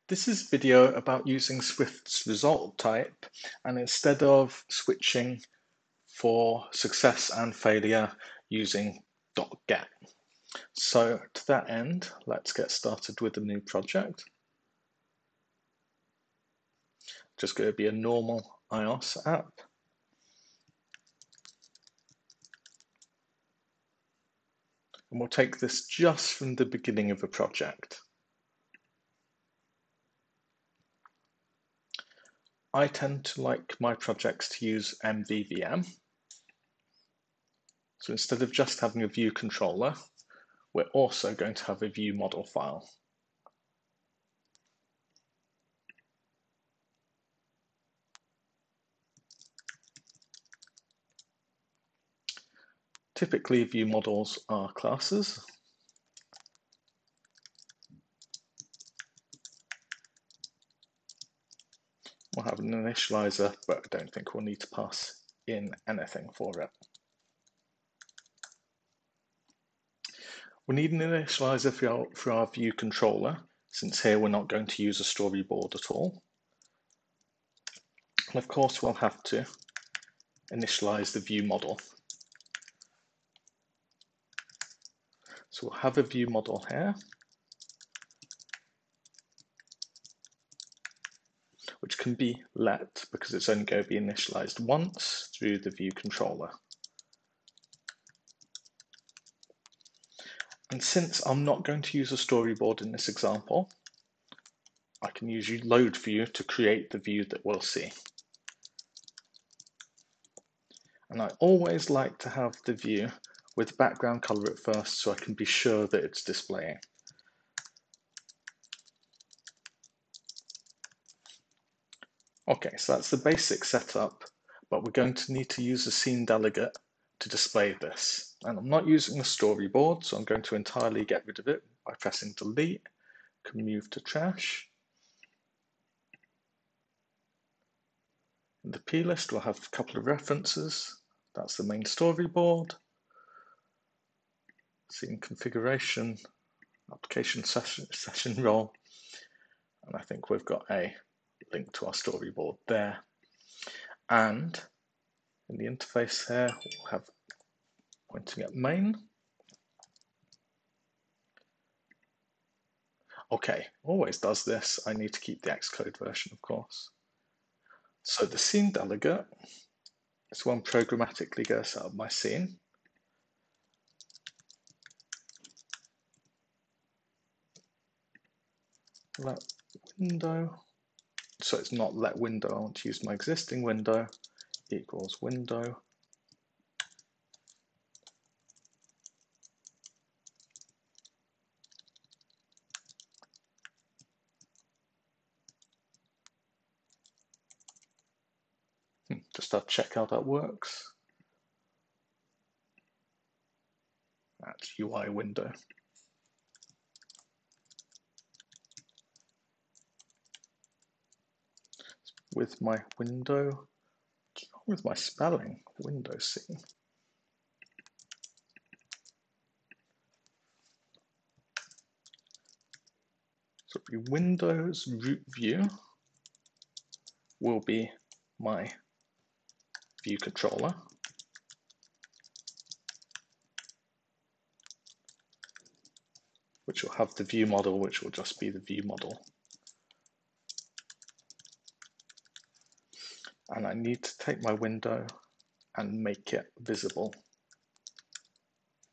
This is a video about using Swift's result type, and instead of switching for success and failure using .get. So to that end, let's get started with a new project. Just going to be a normal iOS app. And we'll take this just from the beginning of a project. I tend to like my projects to use MVVM. So instead of just having a view controller, we're also going to have a view model file. Typically, view models are classes. We'll have an initializer, but I don't think we'll need to pass in anything for it. We need an initializer for our view controller, since here we're not going to use a storyboard at all. And of course, we'll have to initialize the view model. So we'll have a view model here, which can be let because it's only going to be initialized once through the view controller. And since I'm not going to use a storyboard in this example, I can use load view to create the view that we'll see. And I always like to have the view with background color at first so I can be sure that it's displaying. Okay, so that's the basic setup, but we're going to need to use a scene delegate to display this. And I'm not using a storyboard, so I'm going to entirely get rid of it by pressing delete, can move to trash. In the plist, we'll have a couple of references. That's the main storyboard. Scene configuration, application session role. And I think we've got a link to our storyboard there. And in the interface here, we'll have pointing at main. Okay, always does this. I need to keep the Xcode version, of course. So the scene delegate is one programmatically goes out of my scene. Let window. So it's not let window. I want to use my existing window equals window. Just to check how that works. That's UI window. With my window, what's wrong with my spelling? Window scene. So Windows root view will be my view controller. Which will have the view model, which will just be the view model. And I need to take my window and make it visible.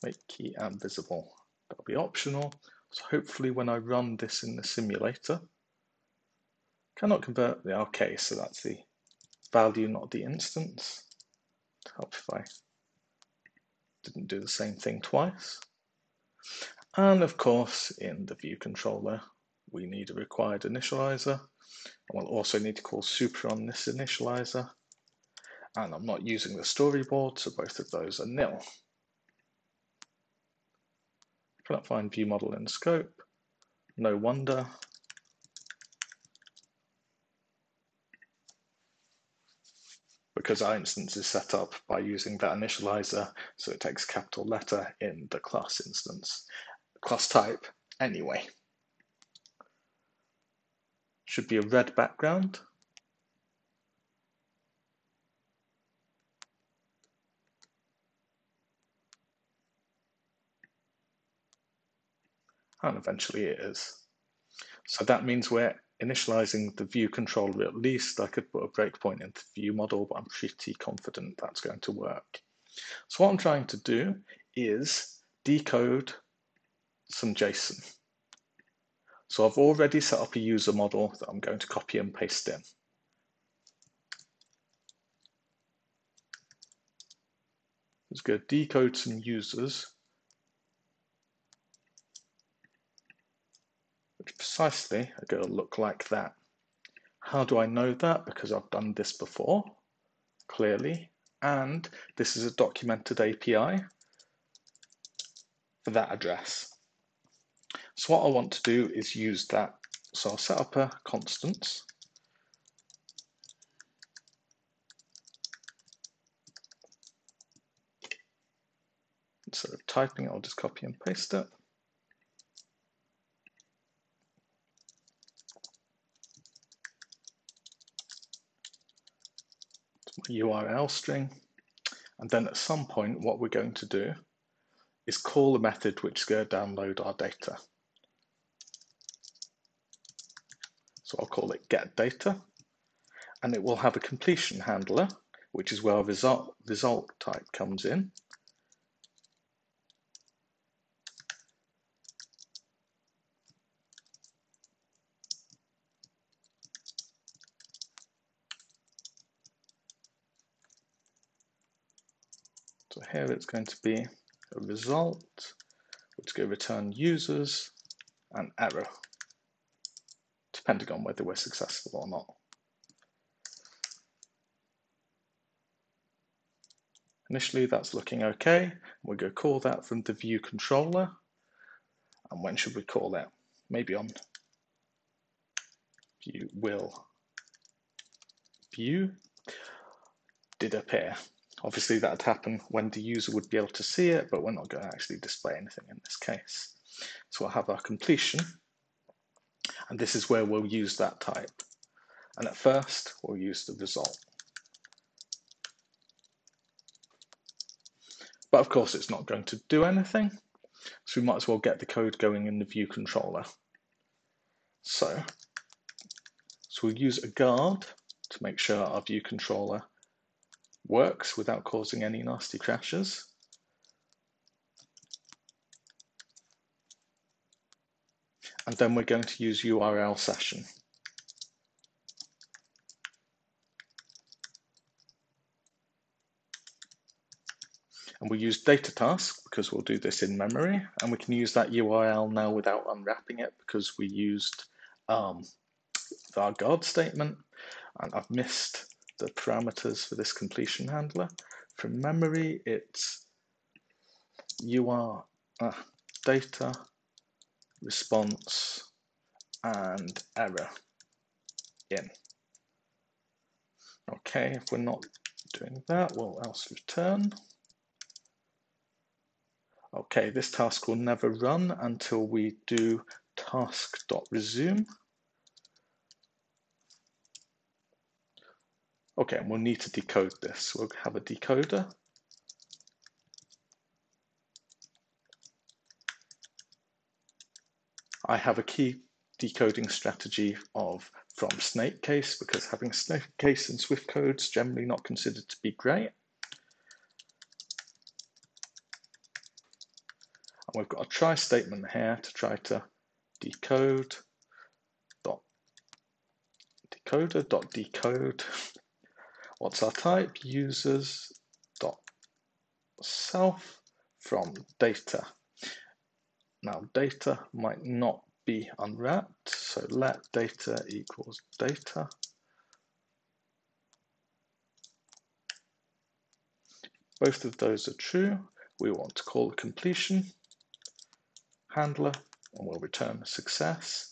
Make key and visible. That'll be optional. So hopefully when I run this in the simulator, cannot convert the okay, so that's the value, not the instance. To help if I didn't do the same thing twice. And of course, in the view controller, we need a required initializer. And we'll also need to call super on this initializer. And I'm not using the storyboard, so both of those are nil. Cannot find view model in scope. No wonder. Because our instance is set up by using that initializer, so it takes capital letter in the class instance, class type anyway. Should be a red background. And eventually it is. So that means we're initializing the view controller at least. I could put a breakpoint into the view model, but I'm pretty confident that's going to work. So what I'm trying to do is decode some JSON. So I've already set up a user model that I'm going to copy and paste in. Let's go decode some users, which precisely are going to look like that. How do I know that? Because I've done this before, clearly, and this is a documented API for that address. So what I want to do is use that. So I'll set up a constants. Instead of typing, I'll just copy and paste it. It's my URL string. And then at some point, what we're going to do is call a method which is going to download our data. So I'll call it getData, and it will have a completion handler, which is where our result type comes in. So here it's going to be a result, which is going to return users and error, depending on whether we're successful or not. Initially, that's looking okay. We're going to call that from the view controller. And when should we call that? Maybe on view will view did appear. Obviously, that would happen when the user would be able to see it, but we're not going to actually display anything in this case. So we'll have our completion, and this is where we'll use that type. And at first, we'll use the result. But of course, it's not going to do anything, so we might as well get the code going in the view controller. So we'll use a guard to make sure our view controller works without causing any nasty crashes. And then we're going to use URL session. And we use data task because we'll do this in memory, and we can use that URL now without unwrapping it because we used our guard statement. And I've missed the parameters for this completion handler. From memory, it's data, response, and error in. Okay, if we're not doing that, we'll else return. Okay, this task will never run until we do task.resume. Okay, and we'll need to decode this. We'll have a decoder. I have a key decoding strategy from snake case because having snake case in Swift code is generally not considered to be great. And we've got a try statement here to try to decode decoder.decode. What's our type? Users.self from data. Now data might not be unwrapped, so let data equals data. Both of those are true. We want to call the completion handler and we'll return a success.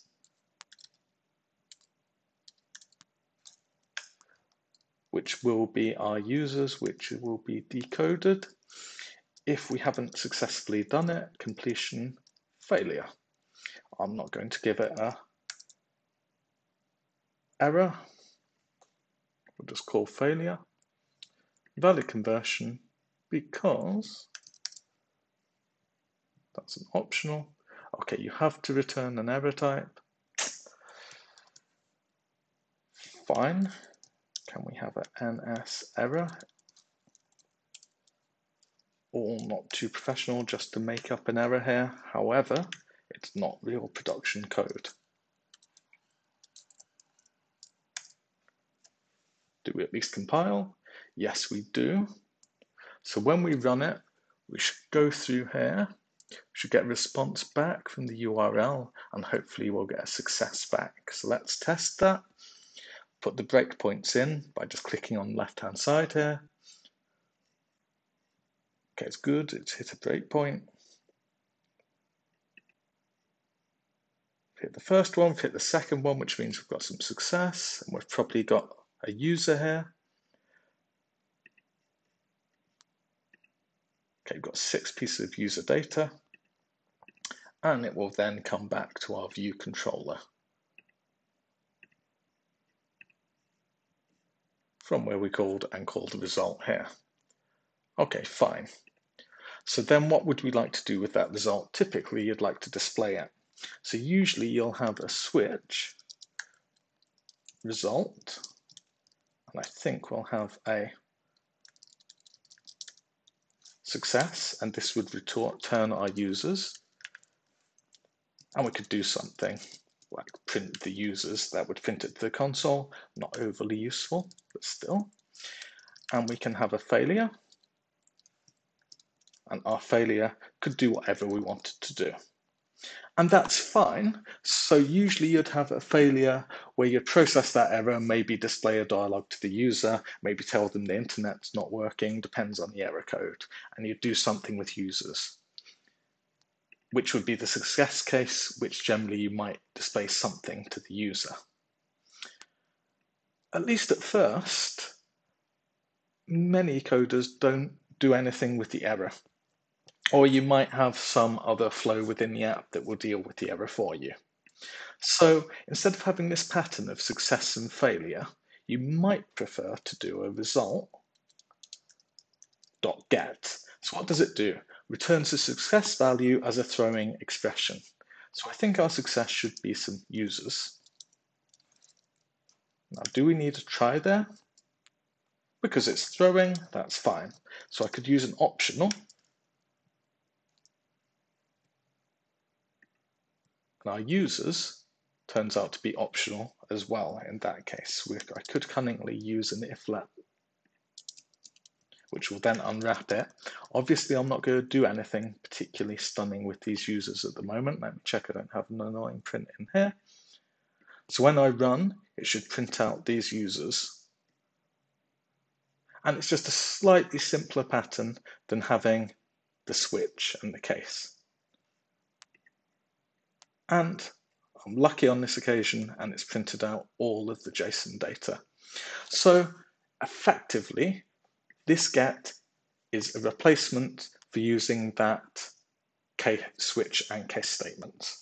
Which will be our users, which will be decoded. If we haven't successfully done it, completion failure. I'm not going to give it a error, we'll just call failure, valid conversion, because that's an optional. Okay, you have to return an error type. Fine. Can we have an NS error? All not too professional just to make up an error here. However, it's not real production code. Do we at least compile? Yes, we do. So when we run it, we should go through here. We should get a response back from the URL, and hopefully we'll get a success back. So let's test that. Put the breakpoints in by just clicking on the left-hand side here. Okay, it's good. It's hit a breakpoint. Hit the first one, hit the second one, which means we've got some success, and we've probably got a user here. Okay, we've got 6 pieces of user data, and it will then come back to our view controller from where we called the result here. Okay, fine. So then what would we like to do with that result? Typically, you'd like to display it. So usually you'll have a switch result, and I think we'll have a success, and this would return our users. And we could do something like print the users. That would print it to the console. Not overly useful, but still. And we can have a failure. And our failure could do whatever we wanted to do. And that's fine. So usually you'd have a failure where you'd process that error, maybe display a dialog to the user, maybe tell them the internet's not working, depends on the error code, and you'd do something with users, which would be the success case, which generally you might display something to the user. At least at first, many coders don't do anything with the error. Or you might have some other flow within the app that will deal with the error for you. So instead of having this pattern of success and failure, you might prefer to do a result.get. So what does it do? Returns the success value as a throwing expression. So I think our success should be some users. Now, do we need a try there? Because it's throwing, that's fine. So I could use an optional. And our users turns out to be optional as well in that case. I could cunningly use an if-let, which will then unwrap it. Obviously, I'm not going to do anything particularly stunning with these users at the moment. Let me check I don't have an annoying print in here. So when I run, it should print out these users. And it's just a slightly simpler pattern than having the switch and the case. And I'm lucky on this occasion, and it's printed out all of the JSON data. So effectively, this get is a replacement for using that case switch and case statements.